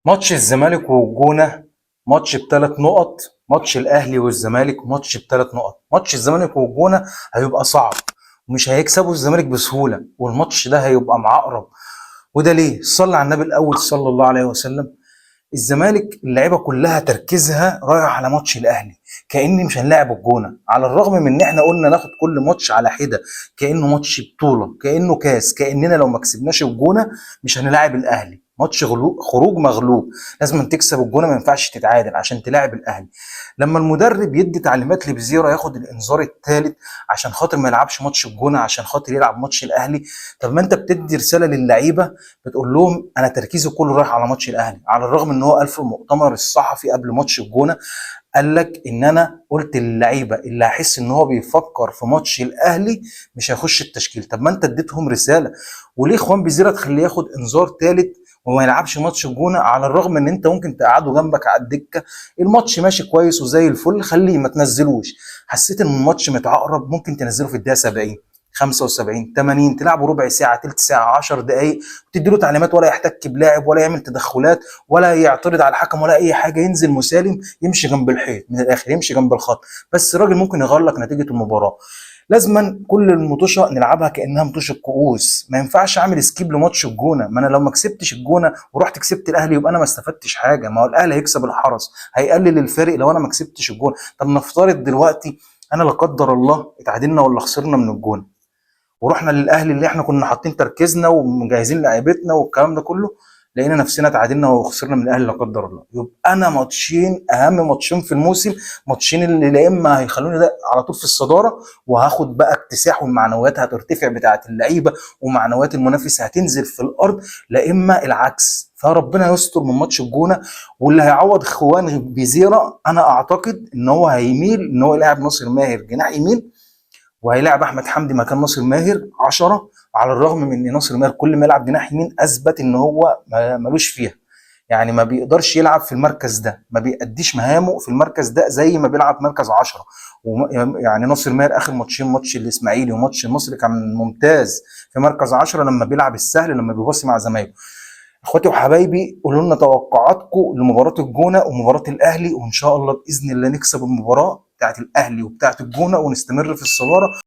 ماتش الزمالك والجونه، ماتش بثلاث نقط. ماتش الاهلي والزمالك ماتش بثلاث نقط. ماتش الزمالك والجونه هيبقى صعب، ومش هيكسبوا الزمالك بسهوله، والماتش ده هيبقى معقرب. وده ليه؟ صلى على النبي الاول صلى الله عليه وسلم. الزمالك اللعيبه كلها تركيزها رايح على ماتش الاهلي، كأن مش هنلاعب الجونه، على الرغم من ان احنا قلنا ناخد كل ماتش على حده، كأنه ماتش بطوله، كأنه كاس، كأننا لو ما كسبناش الجونه مش هنلاعب الاهلي. ماتش خروج مغلوب، لازم تكسب الجونه، ما ينفعش تتعادل عشان تلاعب الاهلي. لما المدرب يدي تعليمات لبزيرة ياخد الانذار الثالث عشان خاطر ما يلعبش ماتش الجونه، عشان خاطر يلعب ماتش الاهلي. طب ما انت بتدي رساله للعيبه، بتقول لهم انا تركيزي كله رايح على ماتش الاهلي، على الرغم ان هو قال في المؤتمر الصحفي قبل ماتش الجونه، قال لك ان انا قلت للعيبه اللي هيحس ان هو بيفكر في ماتش الاهلي مش هيخش التشكيل. طب ما انت اديتهم رساله، وليه اخوان بزيرة تخليه ياخد انذار ثالث وما يلعبش ماتش الجونه، على الرغم ان انت ممكن تقعده جنبك على الدكه، الماتش ماشي كويس وزي الفل، خليه ما تنزلوش. حسيت ان الماتش متعقرب، ممكن تنزله في الدقيقه 70، 75، 80، تلعبوا ربع ساعه، ثلث ساعه، 10 دقائق، وتدي له تعليمات، ولا يحتك بلاعب ولا يعمل تدخلات ولا يعترض على الحكم ولا اي حاجه، ينزل مسالم، يمشي جنب الحيط، من الاخر يمشي جنب الخط، بس الراجل ممكن يغير لك نتيجه المباراه. لازما كل المطوشه نلعبها كانها مطوشه كؤوس، ما ينفعش اعمل سكيب لماتش الجونه. ما انا لو ما كسبتش الجونه ورحت كسبت الاهلي يبقى انا ما استفدتش حاجه، ما هو الاهلي هيكسب الحرس، هيقلل الفارق لو انا ما كسبتش الجونه. طب نفترض دلوقتي انا لا قدر الله اتعادلنا ولا خسرنا من الجونه، ورحنا للاهلي اللي احنا كنا حاطين تركيزنا ومجهزين لعيبتنا والكلام ده كله، لقينا نفسنا تعادلنا وخسرنا من الاهلي لا قدر الله، يبقى انا ماتشين، اهم ماتشين في الموسم، ماتشين اللي لا اما هيخلوني ده على طول في الصداره وهاخد بقى اكتساح، والمعنويات هترتفع بتاعه اللعيبه ومعنويات المنافس هتنزل في الارض، لا اما العكس. فربنا يستر من ماتش الجونه، واللي هيعوض خوان بيزيرا انا اعتقد ان هو هيميل ان هو يلاعب ناصر ماهر جناح يمين، وهيلاعب احمد حمدي مكان ناصر ماهر 10، على الرغم من ان ناصر ماهر كل ما يلعب جناح يمين اثبت ان هو ملوش فيها، يعني ما بيقدرش يلعب في المركز ده، ما بيأديش مهامه في المركز ده زي ما بيلعب مركز 10. يعني ناصر ماهر اخر ماتشين، ماتش الاسماعيلي وماتش المصري، كان ممتاز في مركز 10 لما بيلعب السهل، لما بيباصي مع زمايله. اخواتي وحبايبي، قولوا لنا توقعاتكم لمباراه الجونه ومباراه الاهلي، وان شاء الله باذن الله نكسب المباراه بتاعت الاهلي وبتاعت الجونه ونستمر في الصداره.